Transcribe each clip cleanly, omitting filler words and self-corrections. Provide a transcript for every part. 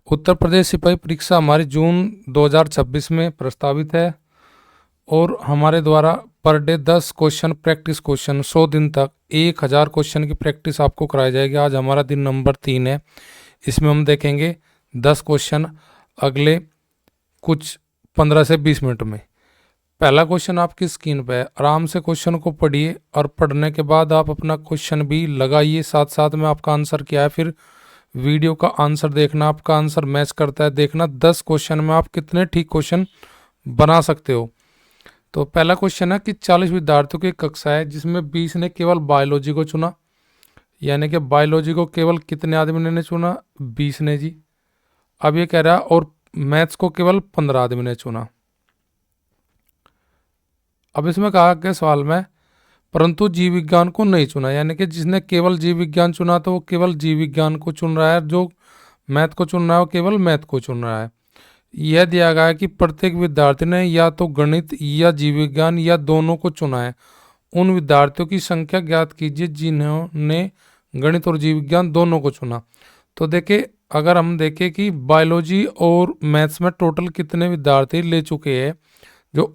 उत्तर प्रदेश सिपाही परीक्षा हमारी जून 2026 में प्रस्तावित है और हमारे द्वारा per day 10 question practice question 100 दिन तक 1000 क्वेश्चन की प्रैक्टिस आपको कराई जाएगी। आज हमारा दिन नंबर 3 है। इसमें हम देखेंगे 10 क्वेश्चन अगले कुछ 15 से 20 मिनट में। पहला क्वेश्चन आपकी स्क्रीन पे है, आराम से क्वेश्चन को पढ़िए और पढ़ने के बाद आप अपना क्वेश्चन भी लगाइए, साथ साथ में आपका आंसर क्या है, फिर वीडियो का आंसर देखना, आपका आंसर मैच करता है देखना। 10 क्वेश्चन में आप कितने ठीक क्वेश्चन बना सकते हो। तो पहला क्वेश्चन है कि 40 विद्यार्थियों की कक्षा है जिसमें 20 ने केवल बायोलॉजी को चुना, यानी कि बायोलॉजी को केवल कितने आदमी ने चुना? 20 ने जी। अब ये कह रहा है और मैथ्स को केवल 15 आदमी ने चुना। अब इसमें कहा कि सवाल में परंतु जीव विज्ञान को नहीं चुना, यानी कि जिसने केवल जीव विज्ञान चुना तो वो केवल जीव विज्ञान को चुन रहा है, जो मैथ को चुन रहा है वो केवल मैथ को चुन रहा है। यह दिया गया है कि प्रत्येक विद्यार्थी ने या तो गणित या जीव विज्ञान या दोनों को चुना है। उन विद्यार्थियों की संख्या ज्ञात कीजिए जिन्होंने गणित और जीव विज्ञान दोनों को चुना। तो देखिए, अगर हम देखें कि बायोलॉजी और मैथ्स में टोटल कितने विद्यार्थी ले चुके हैं, जो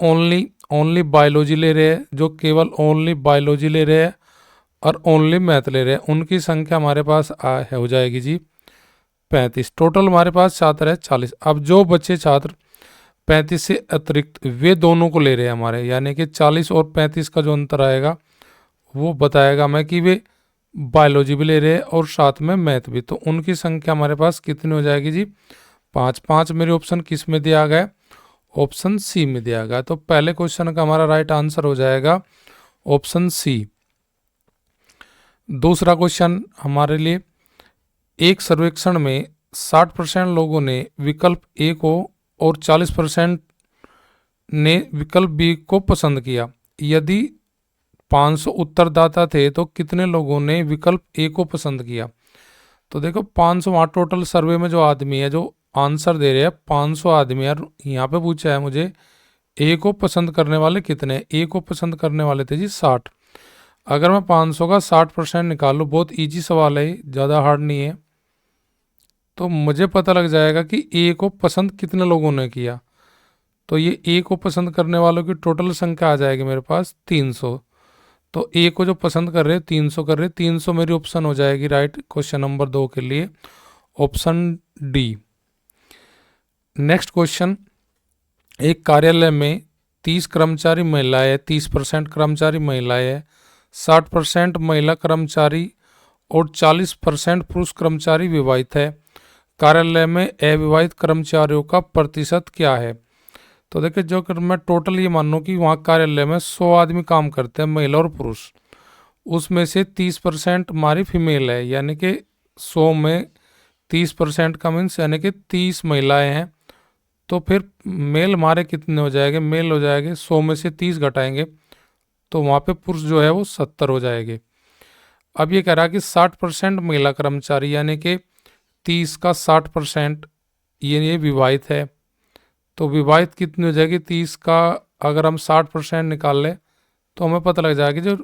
ओनली बायोलॉजी ले रहे हैं, जो केवल ओनली बायोलॉजी ले रहे हैं और ओनली मैथ ले रहे हैं, उनकी संख्या हमारे पास हो जाएगी जी 35। टोटल हमारे पास छात्र है 40। अब जो बच्चे छात्र 35 से अतिरिक्त वे दोनों को ले रहे हैं हमारे, यानी कि 40 और 35 का जो अंतर आएगा वो बताएगा हमें कि वे बायोलॉजी भी ले रहे हैं और साथ में मैथ भी। तो उनकी संख्या हमारे पास कितनी हो जाएगी जी 5। 5 मेरे ऑप्शन किस में दिया गया? ऑप्शन सी में दिया गया। तो पहले क्वेश्चन का हमारा राइट आंसर हो जाएगा ऑप्शन सी। दूसरा क्वेश्चन हमारे लिए, एक सर्वेक्षण में 60% लोगों ने विकल्प ए को और 40% ने विकल्प बी को पसंद किया। यदि 500 उत्तरदाता थे तो कितने लोगों ने विकल्प ए को पसंद किया? तो देखो 500 वहाँ टोटल सर्वे में जो आदमी है जो आंसर दे रहे हैं 500 आदमी, यार यहाँ पे पूछा है मुझे ए को पसंद करने वाले कितने? ए को पसंद करने वाले थे जी 60। अगर मैं 500 का 60% निकालूँ, बहुत इजी सवाल है, ज़्यादा हार्ड नहीं है, तो मुझे पता लग जाएगा कि ए को पसंद कितने लोगों ने किया। तो ये ए को पसंद करने वालों की टोटल संख्या आ जाएगी मेरे पास 300। तो ए को जो पसंद कर रहे 300 कर रहे, 300 मेरी ऑप्शन हो जाएगी राइट क्वेश्चन नंबर 2 के लिए, ऑप्शन डी। नेक्स्ट क्वेश्चन, एक कार्यालय में 30 कर्मचारी महिलाएं है, 30% कर्मचारी महिलाएं है, 60% महिला कर्मचारी और 40% पुरुष कर्मचारी विवाहित है। कार्यालय में अविवाहित कर्मचारियों का प्रतिशत क्या है? तो देखिए, जो अगर मैं टोटल ये मान लूँ कि वहाँ कार्यालय में 100 आदमी काम करते हैं महिला और पुरुष, उसमें से 30% हमारी फीमेल है, यानी कि 100 में 30% का मीन्स यानी कि 30 महिलाएं हैं। तो फिर मेल हमारे कितने हो जाएंगे? मेल हो जाएंगे 100 में से 30 घटाएंगे तो वहाँ पे पुरुष जो है वो 70 हो जाएंगे। अब ये कह रहा है कि 60% महिला कर्मचारी, यानी कि 30 का 60% ये विवाहित है। तो विवाहित कितनी हो जाएगी? 30 का अगर हम 60% निकाल लें तो हमें पता लग जाएगा जो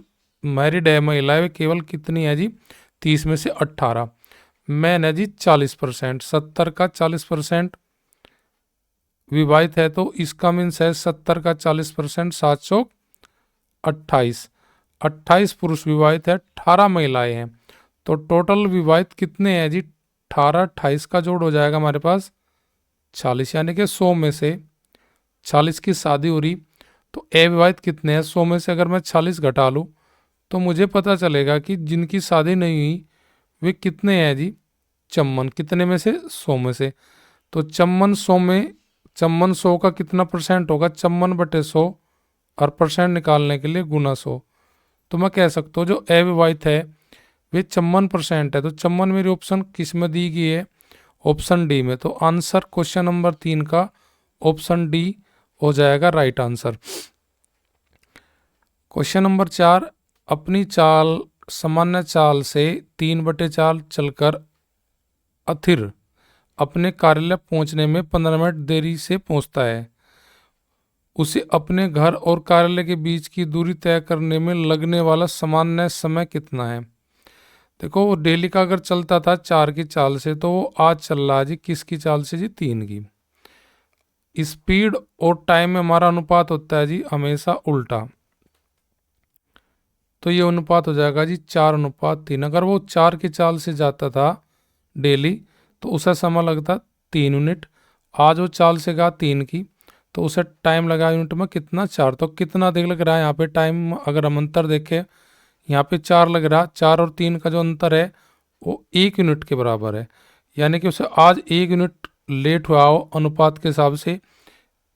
मैरिड है महिला है केवल कितनी है जी 30 में से 18। मैन है जी 40%, 70 का 40% विवाहित है, तो इसका मीन्स है 70 का 40% 728। 28 पुरुष विवाहित है, 18 महिलाएं हैं। तो टोटल विवाहित कितने हैं जी 18, 28 का जोड़ हो जाएगा हमारे पास 40, यानी कि 100 में से 40 की शादी हो रही, तो अविवाहित कितने हैं? 100 में से अगर मैं 40 घटा लूँ तो मुझे पता चलेगा कि जिनकी शादी नहीं हुई वे कितने हैं जी चम्मन। कितने में से? 100 में से। तो चम्मन 100 में, चम्मन 100 का कितना परसेंट होगा? चम्मन बटे 100, और परसेंट निकालने के लिए गुना 100। तो मैं कह सकता हूँ जो अविवाहित है वे 54% है। तो चम्मन मेरी ऑप्शन किस में दी गई है? ऑप्शन डी में। तो आंसर क्वेश्चन नंबर 3 का ऑप्शन डी हो जाएगा राइट आंसर। क्वेश्चन नंबर 4, अपनी चाल सामान्य चाल से 3/4 चलकर अथिर अपने कार्यालय पहुंचने में 15 मिनट देरी से पहुंचता है। उसे अपने घर और कार्यालय के बीच की दूरी तय करने में लगने वाला सामान्य समय कितना है? देखो वो डेली का अगर चलता था 4 की चाल से, तो वो आज चल रहा है जी किसकी चाल से जी, 3 की। स्पीड और टाइम में हमारा अनुपात होता है जी हमेशा उल्टा, तो ये अनुपात हो जाएगा जी 4:3। अगर वो 4 की चाल से जाता था डेली, तो उसे समय लगता 3 यूनिट। आज वो चाल से गया 3 की, तो उसे टाइम लगा यूनिट में कितना, 4। तो कितना देख लग रहा है यहाँ पे टाइम, अगर हम अंतर देखें यहाँ पे 4 लग रहा, 4 और 3 का जो अंतर है वो 1 यूनिट के बराबर है। यानी कि उसे आज 1 यूनिट लेट हुआ हो अनुपात के हिसाब से,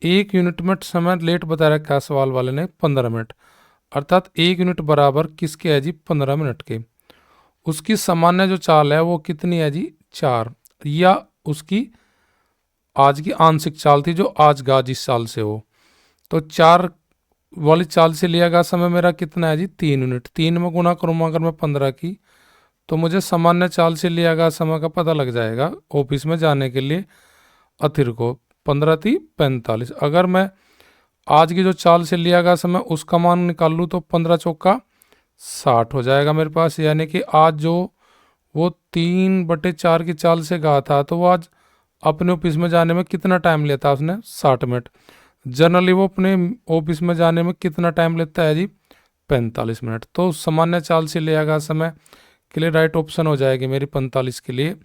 1 यूनिट में समय लेट बता रखा है सवाल वाले ने 15 मिनट, अर्थात 1 यूनिट बराबर किसके है जी, 15 मिनट के। उसकी सामान्य जो चाल है वो कितनी है जी, 4, या उसकी आज की आंशिक चाल थी जो आज गा जिस साल से हो। तो 4 वाली चाल से लिया गया समय मेरा कितना है जी, 3 यूनिट। 3 में गुना करूँगा अगर मैं 15 की, तो मुझे सामान्य चाल से लिया गया समय का पता लग जाएगा ऑफिस में जाने के लिए अथिर को। 15 थी 45। अगर मैं आज की जो चाल से लिया गया समय उसका मान निकाल लूँ, तो 15 चौका 60 हो जाएगा मेरे पास। यानी कि आज जो वो 3/4 की चाल से गया था, तो वो आज अपने ऑफिस में जाने में कितना टाइम लेता उसने, 60 मिनट। जनरली वो अपने ऑफिस में जाने में कितना टाइम लेता है जी, 45 मिनट। तो सामान्य चाल से लिया गया समय के लिए राइट ऑप्शन हो जाएगी मेरी 45 के लिए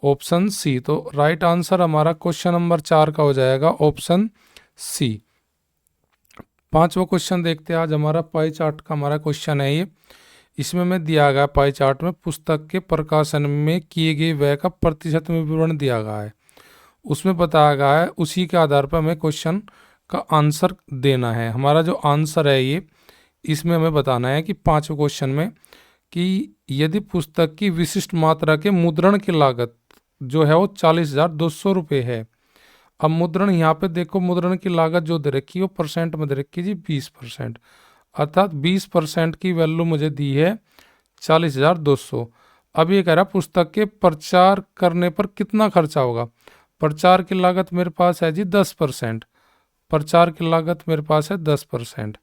ऑप्शन सी। तो राइट आंसर हमारा क्वेश्चन नंबर 4 का हो जाएगा ऑप्शन सी। 5वां क्वेश्चन देखते हैं आज हमारा पाई चार्ट का हमारा क्वेश्चन है ये। इसमें मैं दिया गया पाई चार्ट में पुस्तक के प्रकाशन में किए गए व्यय का प्रतिशत में विवरण दिया गया है, उसमें बताया गया है, उसी के आधार पर हमें क्वेश्चन का आंसर देना है। हमारा जो आंसर है ये, इसमें हमें बताना है कि 5वें क्वेश्चन में कि यदि पुस्तक की विशिष्ट मात्रा के मुद्रण की लागत जो है वो 40,200 रुपये है। अब मुद्रण यहाँ पे देखो, मुद्रण की लागत जो दे रखी है वो परसेंट में दे रखी है जी 20%, अर्थात 20% की वैल्यू मुझे दी है 40,200। अब ये कह रहा पुस्तक के प्रचार करने पर कितना खर्चा होगा। प्रचार की लागत मेरे पास है जी 10%, प्रचार की लागत मेरे पास है 10%,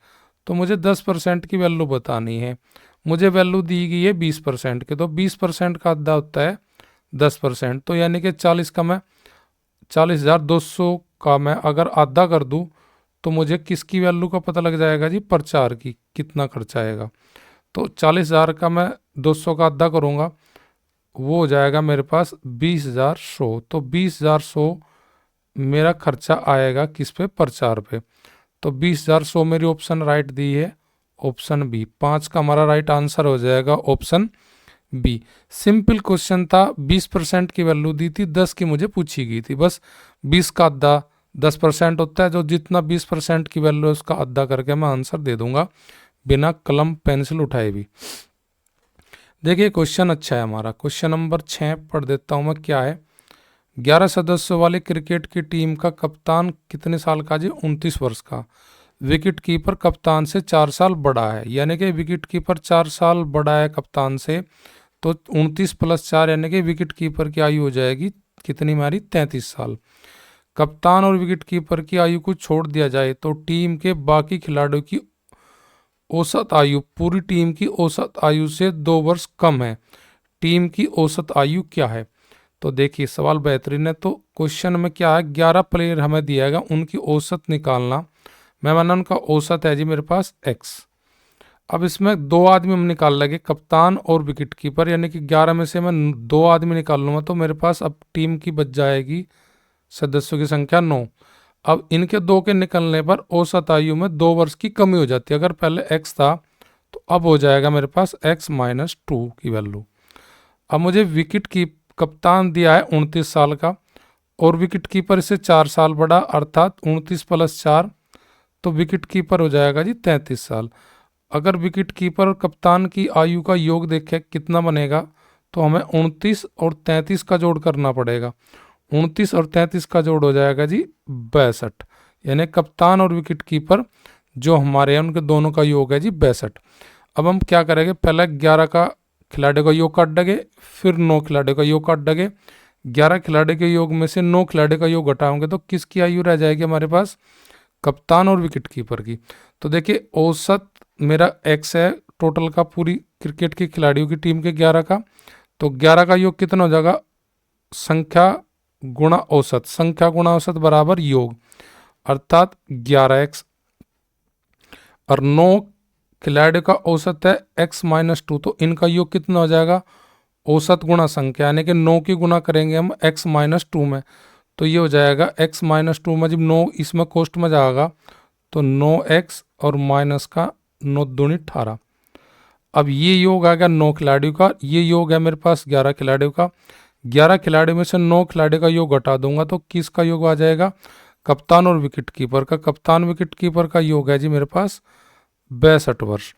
तो मुझे 10% की वैल्यू बतानी है। मुझे वैल्यू दी गई है 20% के, तो 20% का आधा होता है 10%, तो यानी कि 40,200 का मैं अगर आधा कर दूं, तो मुझे किसकी वैल्यू का पता लग जाएगा जी, प्रचार की कितना खर्चा आएगा। तो 40,000 का मैं 200 का आधा करूँगा, वो हो जाएगा मेरे पास 20,100। तो 20,100 मेरा खर्चा आएगा किस पे, प्रचार पे। तो 20,100 मेरी ऑप्शन राइट दी है ऑप्शन बी। 5 का हमारा राइट आंसर हो जाएगा ऑप्शन बी। सिंपल क्वेश्चन था, 20% की वैल्यू दी थी, 10 की मुझे पूछी गई थी। बस 20 का आधा 10% होता है, जो जितना 20% की वैल्यू है उसका आधा करके मैं आंसर दे दूंगा बिना कलम पेंसिल उठाए भी। देखिए क्वेश्चन अच्छा है हमारा। क्वेश्चन नंबर 6 पढ़ देता हूँ मैं, क्या है। 11 सदस्यों वाली क्रिकेट की टीम का कप्तान कितने साल का जी, 29 वर्ष का। विकेट कीपर कप्तान से 4 साल बड़ा है, यानी कि विकेट कीपर 4 साल बड़ा है कप्तान से, तो 29 + 4 यानी कि विकेट कीपर की आयु हो जाएगी कितनी हमारी, 33 साल। कप्तान और विकेट कीपर की आयु को छोड़ दिया जाए तो टीम के बाकी खिलाड़ियों की औसत आयु पूरी टीम की औसत आयु से 2 वर्ष कम है। टीम की औसत आयु क्या है। तो देखिए सवाल बेहतरीन है। तो क्वेश्चन में क्या है, 11 प्लेयर हमें दिया गया, उनकी औसत निकालना। मैं माना उनका औसत है जी मेरे पास x। अब इसमें 2 आदमी हम निकाल लेंगे, कप्तान और विकेट कीपर, यानी कि 11 में से मैं 2 आदमी निकाल लूँगा, तो मेरे पास अब टीम की बच जाएगी सदस्यों की संख्या 9। अब इनके 2 के निकलने पर औसत आयु में 2 वर्ष की कमी हो जाती है। अगर पहले x था तो अब हो जाएगा मेरे पास x - 2 की वैल्यू। अब मुझे विकेट की कप्तान दिया है 29 साल का, और विकेट कीपर से 4 साल बड़ा, अर्थात 29 + 4, तो विकेट कीपर हो जाएगा जी 33 साल। अगर विकेट कीपर और कप्तान की आयु का योग देखें कितना बनेगा, तो हमें 29 और 33 का जोड़ करना पड़ेगा। 29 और 33 का जोड़ हो जाएगा जी 62, यानी कप्तान और विकेट कीपर जो हमारे हैं उनके दोनों का योग है जी 62। अब हम क्या करेंगे, पहले 11 का खिलाड़ी का योग काट देंगे, फिर 9 खिलाड़ी का योग काट देंगे। 11 खिलाड़ी के योग में से 9 खिलाड़ी का योग घटाओगे तो किसकी आयु रह जाएगी हमारे पास, कप्तान और विकेट कीपर की। तो देखिए औसत मेरा x है टोटल का पूरी क्रिकेट की खिलाड़ियों की टीम के 11 का, तो 11 का योग कितना हो जाएगा, संख्या गुणा औसत, संख्या गुणा औसत बराबर योग, अर्थात 11x। और 9 खिलाड़ियों का औसत है x-2, तो इनका योग कितना हो जाएगा, औसत गुणा संख्या, यानी कि 9 की गुणा करेंगे हम x-2 में, तो ये हो जाएगा x-2 में, जब 9 इसमें कोष्ट में जाएगा तो 9x और माइनस का 9 दूनी 18। अब ये योग आ गया 9 खिलाड़ियों का, ये योग है मेरे पास 11 खिलाड़ियों का। 11 खिलाड़ियों में से 9 खिलाड़ियों का योग घटा दूंगा तो किसका योग आ जाएगा, कप्तान और विकेट कीपर का। कप्तान विकेट कीपर का योग है जी मेरे पास 62 वर्ष।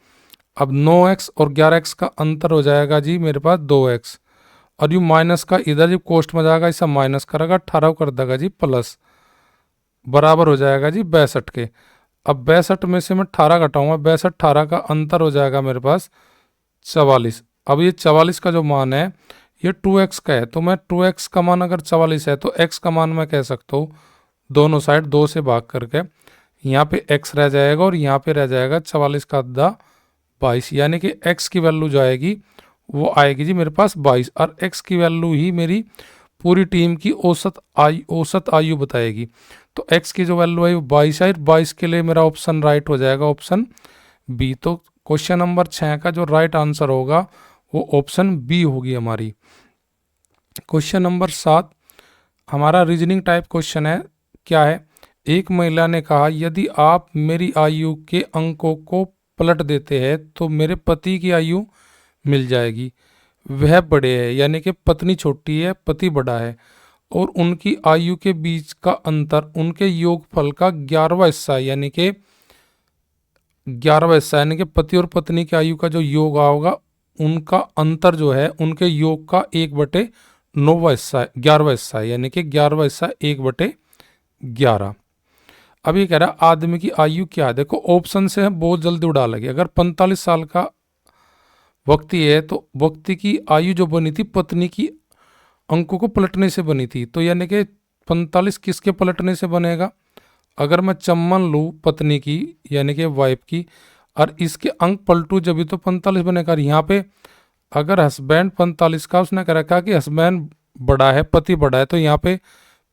अब 9x और 11x का अंतर हो जाएगा जी मेरे पास 2x, और यू माइनस का इधर जब कोष्ट में जाएगा ऐसा माइनस करेगा, 18 कर देगा जी प्लस, बराबर हो जाएगा जी 62 के। अब 62 में से मैं 18 घटाऊंगा, 62 18 का अंतर हो जाएगा मेरे पास 44। अब ये 44 का जो मान है ये 2x का है, तो मैं 2x का मान अगर 44 है तो x का मान मैं कह सकता हूँ दोनों साइड 2 से भाग करके, यहाँ पे x रह जाएगा और यहाँ पे रह जाएगा 44 का आधा 22, यानी कि x की वैल्यू जो आएगी वो आएगी जी मेरे पास 22, और x की वैल्यू ही मेरी पूरी टीम की औसत आयु बताएगी। तो x की जो वैल्यू है वो 22 है, 22 के लिए मेरा ऑप्शन राइट हो जाएगा ऑप्शन बी। तो क्वेश्चन नंबर 6 का जो राइट आंसर होगा वो ऑप्शन बी होगी हमारी। क्वेश्चन नंबर 7 हमारा रीजनिंग टाइप क्वेश्चन है। क्या है, एक महिला ने कहा यदि आप मेरी आयु के अंकों को पलट देते हैं तो मेरे पति की आयु मिल जाएगी। वह बड़े हैं, यानी कि पत्नी छोटी है पति बड़ा है, और उनकी आयु के बीच का अंतर उनके योगफल का 11वां हिस्सा है, यानी कि 11वां हिस्सा, यानी कि पति और पत्नी की आयु का जो योग होगा उनका अंतर जो है उनके योग का 1/9वां हिस्सा है, 11वां हिस्सा है, यानी कि 11वां हिस्सा 1/11। अब ये कह रहा है आदमी की आयु क्या है। देखो ऑप्शन से हम बहुत जल्दी उड़ा लगे। अगर 45 साल का व्यक्ति है तो व्यक्ति की आयु जो बनी थी पत्नी की अंकों को पलटने से बनी थी, तो यानी कि 45 किसके पलटने से बनेगा, अगर मैं चम्मन लूँ पत्नी की यानी कि वाइफ की और इसके अंक पलटू जब भी तो 45 बनेगा। यहाँ पे अगर हस्बैंड 45 का उसने कह रखा कि हस्बैंड बड़ा है पति बड़ा है, तो यहाँ पे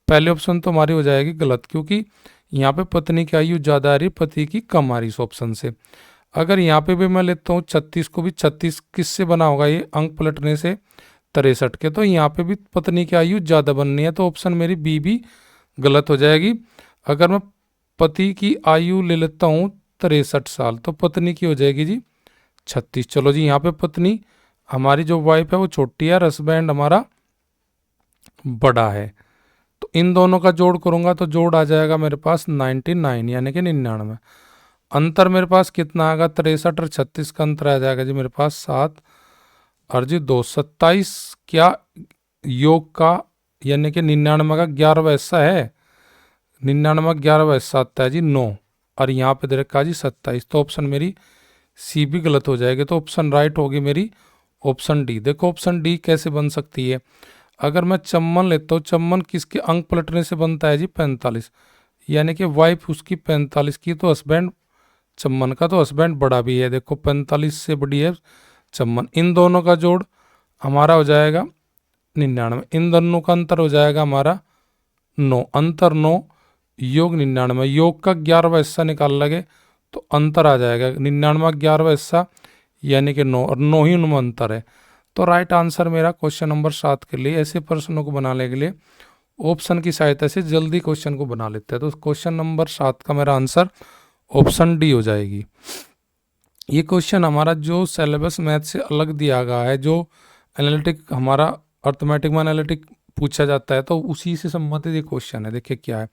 पहले ऑप्शन तो हमारी हो जाएगी गलत, क्योंकि यहाँ पे पत्नी की आयु ज़्यादा आ रही पति की कम आ रही इस ऑप्शन से। अगर यहाँ पे भी मैं लेता हूँ 36 को भी, 36 किससे बना होगा ये अंक पलटने से 63 के, तो यहाँ पे भी पत्नी की आयु ज़्यादा बननी है, तो ऑप्शन मेरी बी भी गलत हो जाएगी। अगर मैं पति की आयु ले लेता हूँ 63 साल तो पत्नी की हो जाएगी जी 36। चलो जी, यहाँ पे पत्नी हमारी जो वाइफ है वो छोटी है, हस्बैंड हमारा बड़ा है, तो इन दोनों का जोड़ करूंगा तो जोड़ आ जाएगा मेरे पास 99, यानी कि 99। अंतर मेरे पास कितना आएगा, 63 और 36 का अंतर आ जाएगा जी मेरे पास 7 और जी 2, 27 क्या योग का, यानी कि 99 का 11वां हिस्सा है, 99 11वां हिस्सा आता है जी 9, और यहाँ पे दे रखा जी 27, तो ऑप्शन मेरी सी भी गलत हो जाएगी। तो ऑप्शन राइट होगी मेरी ऑप्शन डी। देखो ऑप्शन डी कैसे बन सकती है, अगर मैं चम्मन लेता हूँ, चम्मन किसके अंक पलटने से बनता है जी 45, यानी कि वाइफ उसकी 45 की, तो हस्बैंड चम्मन का तो हस्बैंड बड़ा भी है, देखो 45 से बड़ी है चम्मन, इन दोनों का जोड़ हमारा हो जाएगा 99, इन दोनों का अंतर हो जाएगा हमारा 9, अंतर 9 योग 99, योग का 11वां हिस्सा निकाल लगे तो अंतर आ जाएगा 99 11वां हिस्सा यानी कि 9, और 9 ही उनमें अंतर है। तो राइट आंसर मेरा क्वेश्चन नंबर 7 के लिए, ऐसे प्रश्नों को बनाने के लिए ऑप्शन की सहायता से जल्दी क्वेश्चन को बना लेते हैं। तो क्वेश्चन नंबर 7 का मेरा आंसर ऑप्शन डी हो जाएगी। ये क्वेश्चन हमारा जो सिलेबस मैथ से अलग दिया गया है, जो एनालिटिक हमारा अर्थमेटिक में एनालिटिक पूछा जाता है, तो उसी से संबंधित ये क्वेश्चन है। देखिए क्या है,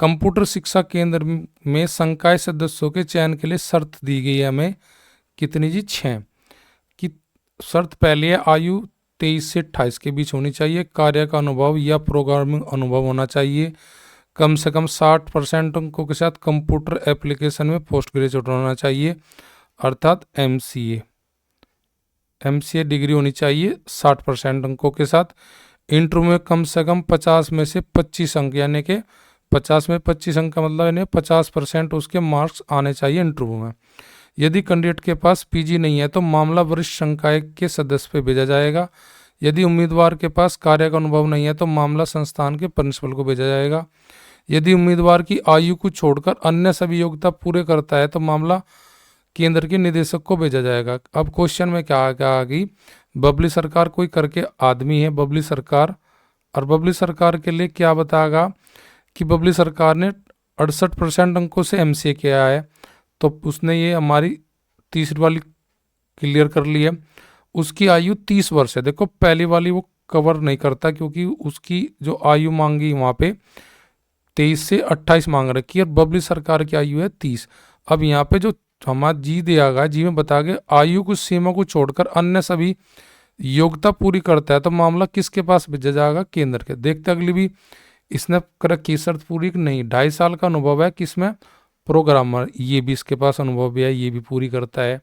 कंप्यूटर शिक्षा केंद्र में संकाय सदस्यों के चयन के लिए शर्त दी गई है हमें कितनी जी 6 की। शर्त पहली है आयु 23 से 28 के बीच होनी चाहिए, कार्य का अनुभव या प्रोग्रामिंग अनुभव होना चाहिए, कम से कम 60% अंकों के साथ कंप्यूटर एप्लीकेशन में पोस्ट ग्रेजुएट होना चाहिए अर्थात एमसीए डिग्री होनी चाहिए 60% अंकों के साथ, इंटरव्यू में कम से कम 50 में से 25 अंक, यानी कि 50 में 25 अंक का मतलब यानी 50% उसके मार्क्स आने चाहिए इंटरव्यू में। यदि कैंडिडेट के पास पीजी नहीं है तो मामला वरिष्ठ संकाय के सदस्य पे भेजा जाएगा। यदि उम्मीदवार के पास कार्य का अनुभव नहीं है तो मामला संस्थान के प्रिंसिपल को भेजा जाएगा। यदि उम्मीदवार की आयु को छोड़कर अन्य सभी योग्यता पूरे करता है तो मामला केंद्र के निदेशक को भेजा जाएगा। अब क्वेश्चन में क्या आ गई, बबली सरकार कोई करके आदमी है बबली सरकार, और बबली सरकार के लिए क्या बताएगा कि बबली सरकार ने 68% अंकों से एमसीए किया है, तो उसने ये हमारी तीसरी वाली क्लियर कर ली है। उसकी आयु 30 वर्ष है। देखो पहली वाली वो कवर नहीं करता क्योंकि उसकी जो आयु मांगी वहाँ पे 23 से 28 मांग रखी है और बबली सरकार की आयु है 30। अब यहाँ पे जो हमारा जी दिया गया, जी में बता के आयु कुछ सीमा को छोड़कर अन्य सभी योग्यता पूरी करता है तो मामला किसके पास भेजा जाएगा, केंद्र के। देखते अगली भी इसने कर की शर्त पूरी नहीं, 2.5 साल का अनुभव है किसमें, प्रोग्रामर, ये भी इसके पास अनुभव भी है, ये भी पूरी करता है।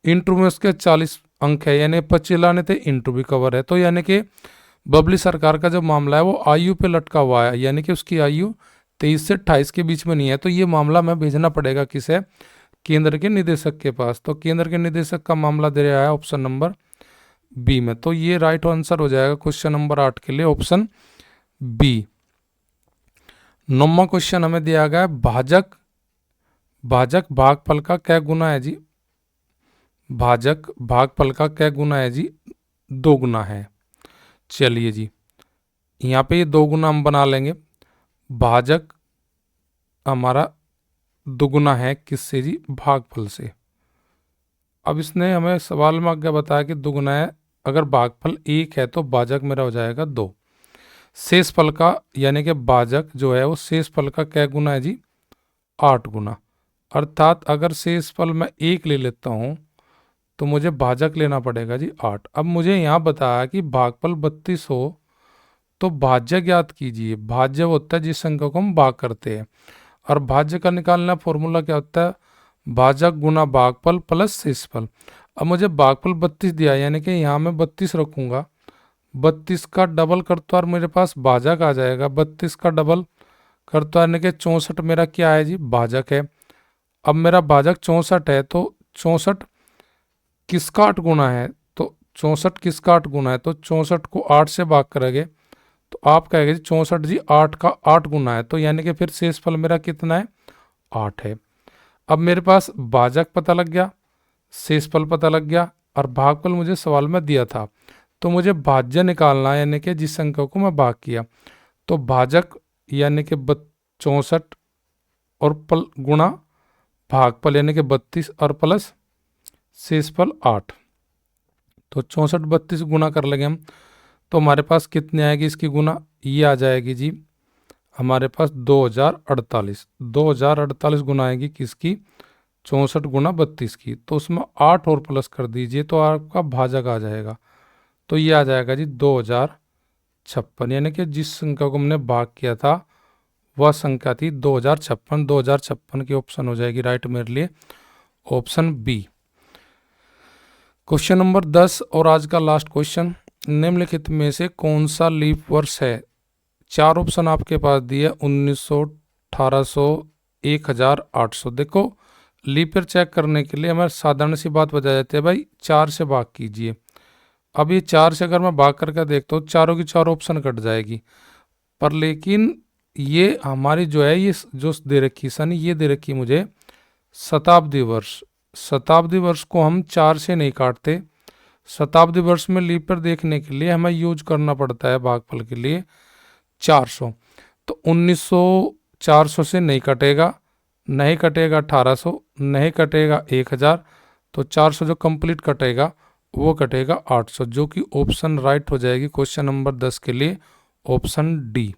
इंटरव्यू में उसके 40 अंक है, यानी 25 लाने थे, इंटरव्यू कवर है। तो यानी कि बबली सरकार का जो मामला है वो आयु पे लटका हुआ है, यानी कि उसकी आयु 23 से 28 के बीच में नहीं है, तो ये मामला मैं भेजना पड़ेगा किसे, केंद्र के निदेशक के पास। तो केंद्र के निदेशक का मामला दे रहा है ऑप्शन नंबर बी में, तो ये राइट आंसर हो जाएगा क्वेश्चन नंबर 8 के लिए ऑप्शन बी। 9वां क्वेश्चन हमें दिया गया है, भाजक भागफल का क्या गुना है जी, भाजक भागफल का क्या गुना है जी, 2 गुना है। चलिए जी यहाँ पे ये 2 गुना हम बना लेंगे, भाजक हमारा 2 गुना है किससे जी, भागफल से। अब इसने हमें सवाल में आगे बताया कि 2 गुना है, अगर भागफल 1 है तो भाजक मेरा हो जाएगा 2। शेषफल का यानी कि भाजक जो है वो शेषफल का क्या गुना है जी, 8 गुना। अर्थात अगर शेषफल मैं 1 ले लेता हूँ तो मुझे भाजक लेना पड़ेगा जी 8। अब मुझे यहाँ बताया कि भागफल 32 हो तो भाज्य ज्ञात कीजिए। भाज्य होता है जिस संख्या को हम भाग करते हैं, और भाज्य का निकालना फॉर्मूला क्या होता है, भाजक गुना भागफल प्लस शेषफल। अब मुझे भागफल 32 दिया, यानी कि यहाँ मैं 32 रखूँगा, 32 का डबल करता और मेरे पास भाजक आ जाएगा, 32 का डबल करता यानी कि 64 मेरा क्या है जी, भाजक है। अब मेरा भाजक 64 है तो 64 किसका 8 गुना है, तो 64 किसका 8 गुना है, तो 64 को 8 से भाग करेंगे तो आप कहेंगे जी 64 जी 8 का 8 गुना है, तो यानी कि फिर शेषफल मेरा कितना है, 8 है। अब मेरे पास भाजक पता लग गया, शेषफल पता लग गया, और भागफल मुझे सवाल में दिया था, तो मुझे भाज्य निकालना है, यानी कि जिस संख्या को मैं भाग किया। तो भाजक यानी कि 64 और गुणा भागफल यानी कि 32 और प्लस शेषफल 8, तो 64 32 गुना कर लेंगे हम, तो हमारे पास कितनी आएगी इसकी गुना, ये आ जाएगी जी हमारे पास 2048 गुना आएगी किसकी, 64 गुना 32 की। तो उसमें 8 और प्लस कर दीजिए तो आपका भाजक आ जाएगा, तो ये आ जाएगा जी 2056, यानी कि जिस संख्या को हमने भाग किया था वह संख्या थी 2056। 2056 की ऑप्शन हो जाएगी राइट मेरे लिए ऑप्शन बी। क्वेश्चन नंबर 10 और आज का लास्ट क्वेश्चन, निम्नलिखित में से कौन सा लीप वर्ष है। 4 ऑप्शन आपके पास दिए, 1900, 1800, 1800। देखो लीप ईयर चेक करने के लिए हमें साधारण सी बात बता जाती है, भाई 4 से भाग कीजिए। अब ये 4 से अगर मैं भाग करके देखता हूँ चारों की 4 ऑप्शन कट जाएगी, पर लेकिन ये हमारी जो है ये जो दे रखी सन, ये दे रखी मुझे शताब्दी वर्ष। शताब्दी वर्ष को हम 4 से नहीं काटते, शताब्दी वर्ष में लीप ईयर देखने के लिए हमें यूज करना पड़ता है भागफल के लिए 400। तो 1900 400 से नहीं कटेगा, नहीं कटेगा 1800, नहीं कटेगा 1000, तो 400 जो कंप्लीट कटेगा वो कटेगा 800, जो कि ऑप्शन राइट हो जाएगी क्वेश्चन नंबर 10 के लिए ऑप्शन डी।